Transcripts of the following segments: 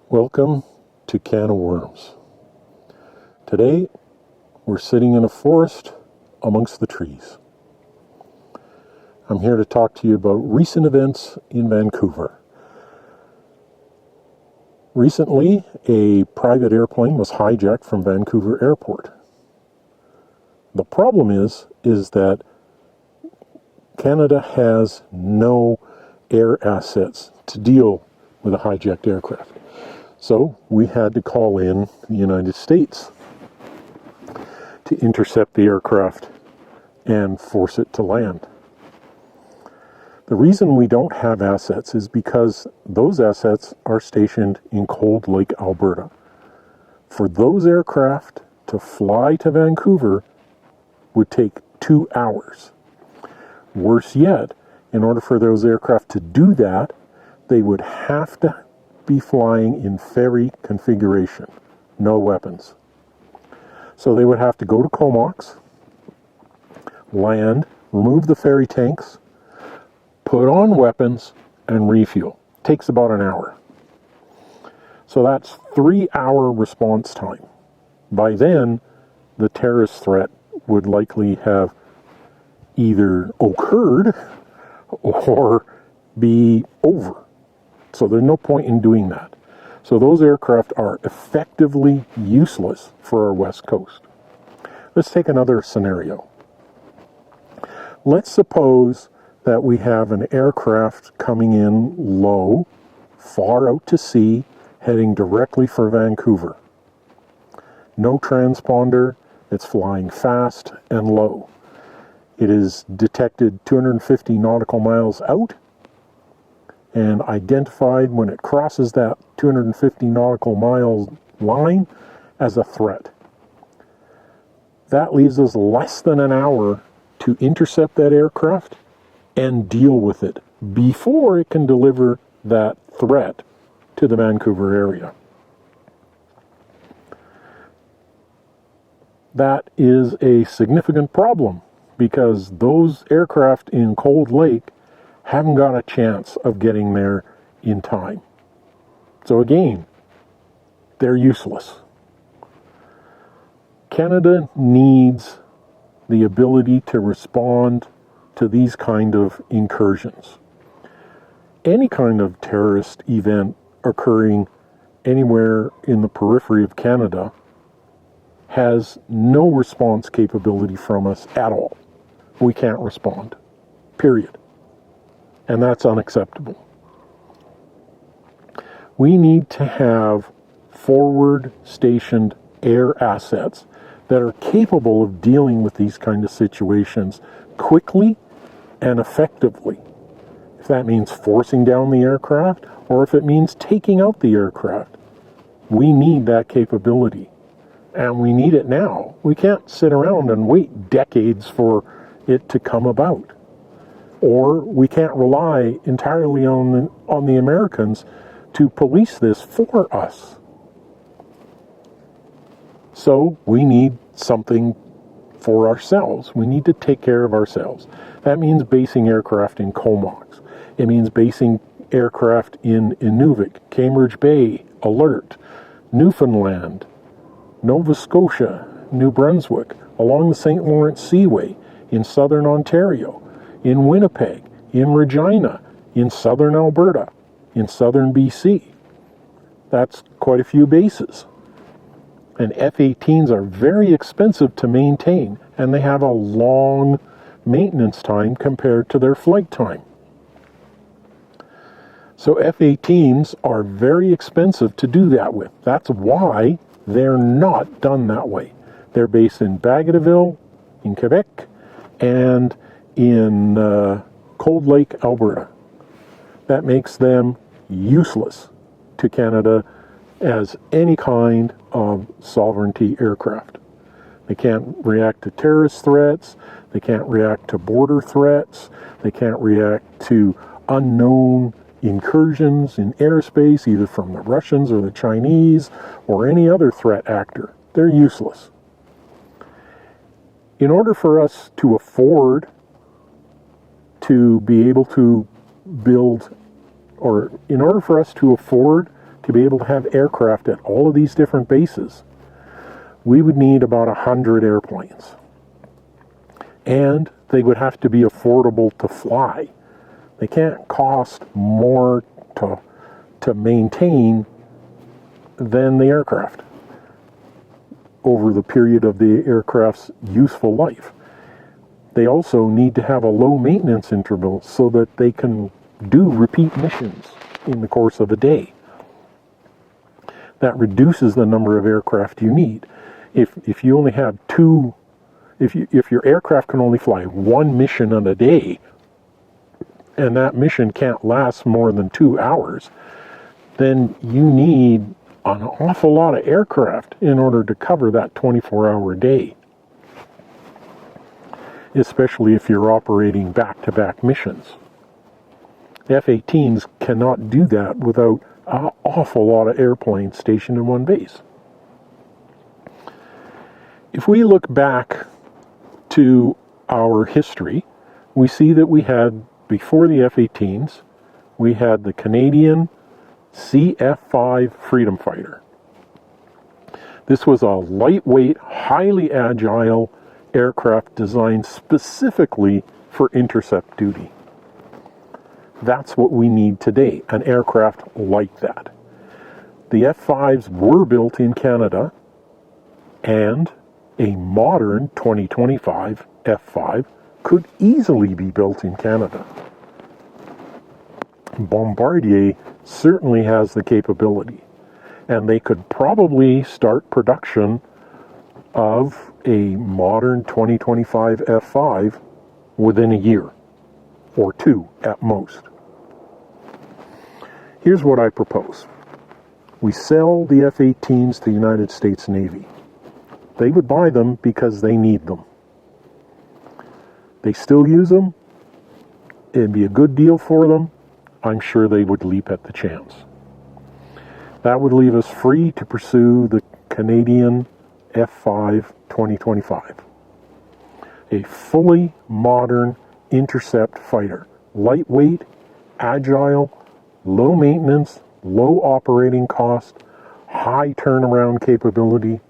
Welcome to CanaWorms. Today, we're sitting in a forest amongst the trees. I'm here to talk to you about recent events in Vancouver. Recently, a private airplane was hijacked from Vancouver Airport. The problem is that Canada has no air assets to deal with a hijacked aircraft. So we had to call in the United States to intercept the aircraft and force it to land. The reason we don't have assets is because those assets are stationed in Cold Lake, Alberta. For those aircraft to fly to Vancouver would take 2 hours. Worse yet, in order for those aircraft to do that, they would have to be flying in ferry configuration, no weapons. So they would have to go to Comox, land, remove the ferry tanks, put on weapons, and refuel. Takes about an hour. So that's 3-hour response time. By then, the terrorist threat would likely have either occurred or be over. So there's no point in doing that. So those aircraft are effectively useless for our West Coast. Let's take another scenario. Let's suppose that we have an aircraft coming in low, far out to sea, heading directly for Vancouver. No transponder, it's flying fast and low. It is detected 250 nautical miles out and identified when it crosses that 250 nautical mile line as a threat. That leaves us less than an hour to intercept that aircraft and deal with it before it can deliver that threat to the Vancouver area. That is a significant problem because those aircraft in Cold Lake haven't got a chance of getting there in time. So again, they're useless. Canada needs the ability to respond to these kind of incursions. Any kind of terrorist event occurring anywhere in the periphery of Canada has no response capability from us at all. We can't respond, period. And that's unacceptable. We need to have forward-stationed air assets that are capable of dealing with these kind of situations quickly and effectively. If that means forcing down the aircraft, or if it means taking out the aircraft, we need that capability. And we need it now. We can't sit around and wait decades for it to come about. Or we can't rely entirely on the Americans to police this for us. So we need something for ourselves. We need to take care of ourselves. That means basing aircraft in Comox. It means basing aircraft in Inuvik, Cambridge Bay, Alert, Newfoundland, Nova Scotia, New Brunswick, along the St. Lawrence Seaway, in southern Ontario, in Winnipeg, in Regina, in southern Alberta, in southern BC. That's quite a few bases. And F-18s are very expensive to maintain, and they have a long maintenance time compared to their flight time. So F-18s are very expensive to do that with. That's why they're not done that way. They're based in Bagotville, in Quebec, and in Cold Lake, Alberta. That makes them useless to Canada as any kind of sovereignty aircraft. They can't react to terrorist threats. They can't react to border threats. They can't react to unknown incursions in airspace, either from the Russians or the Chinese or any other threat actor. They're useless. In order for us to afford to be able to build, or in order for us to afford to be able to have aircraft at all of these different bases, we would need about 100 airplanes. And they would have to be affordable to fly. They can't cost more to maintain than the aircraft over the period of the aircraft's useful life. They also need to have a low maintenance interval so that they can do repeat missions in the course of a day. That reduces the number of aircraft you need. If you only have two, if your aircraft can only fly one mission in a day, and that mission can't last more than 2 hours, then you need an awful lot of aircraft in order to cover that 24-hour day, especially if you're operating back-to-back missions. F-18s cannot do that without an awful lot of airplanes stationed in one base. If we look back to our history, we see that we had, before the F-18s, we had the Canadian CF5 Freedom Fighter. This was a lightweight, highly agile aircraft designed specifically for intercept duty. That's what we need today, an aircraft like that. The F-5s were built in Canada, and a modern 2025 F-5 could easily be built in Canada. Bombardier certainly has the capability, and they could probably start production of a modern 2025 F-5 within a year, or two at most. Here's what I propose. We sell the F-18s to the United States Navy. They would buy them because they need them. They still use them. It'd be a good deal for them. I'm sure they would leap at the chance. That would leave us free to pursue the Canadian F-5 2025. A fully modern intercept fighter. Lightweight, agile, low maintenance, low operating cost, high turnaround capability,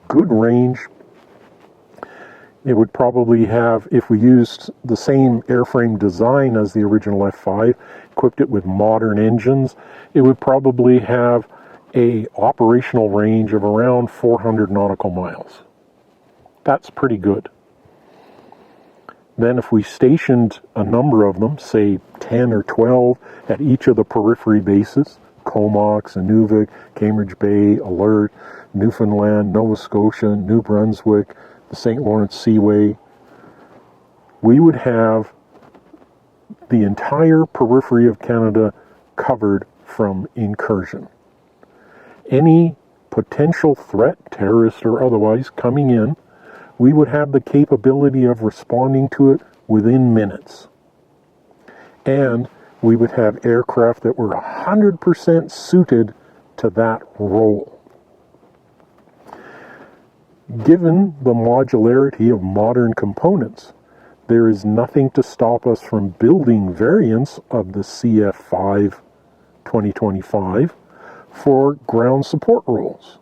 good range. It would probably have, if we used the same airframe design as the original F-5, equipped it with modern engines, it would probably have a operational range of around 400 nautical miles. That's pretty good. Then if we stationed a number of them, say 10 or 12 at each of the periphery bases, Comox, Inuvik, Cambridge Bay, Alert, Newfoundland, Nova Scotia, New Brunswick, the St. Lawrence Seaway, we would have the entire periphery of Canada covered from incursion. Any potential threat, terrorist or otherwise, coming in, we would have the capability of responding to it within minutes. And we would have aircraft that were 100% suited to that role. Given the modularity of modern components, there is nothing to stop us from building variants of the CF5 2025 for ground support roles,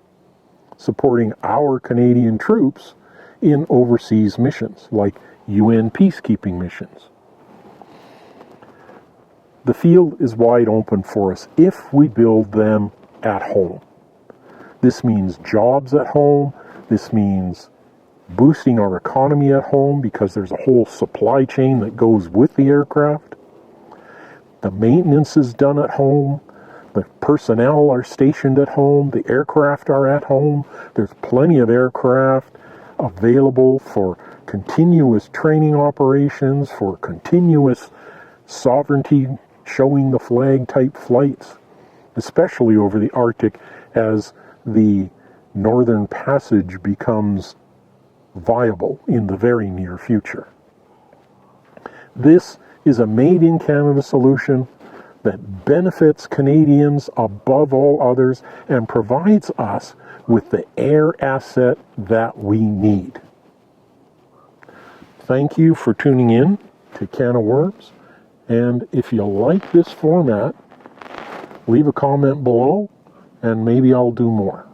supporting our Canadian troops in overseas missions, like UN peacekeeping missions. The field is wide open for us if we build them at home. This means jobs at home. This means boosting our economy at home because there's a whole supply chain that goes with the aircraft. The maintenance is done at home. The personnel are stationed at home. The aircraft are at home. There's plenty of aircraft available for continuous training operations, for continuous sovereignty, showing the flag type flights, especially over the Arctic as the Northern Passage becomes viable in the very near future. This is a made-in-Canada solution that benefits Canadians above all others and provides us with the air asset that we need. thank you for tuning in to CanaWorms. And if you like this format, leave a comment below and maybe I'll do more.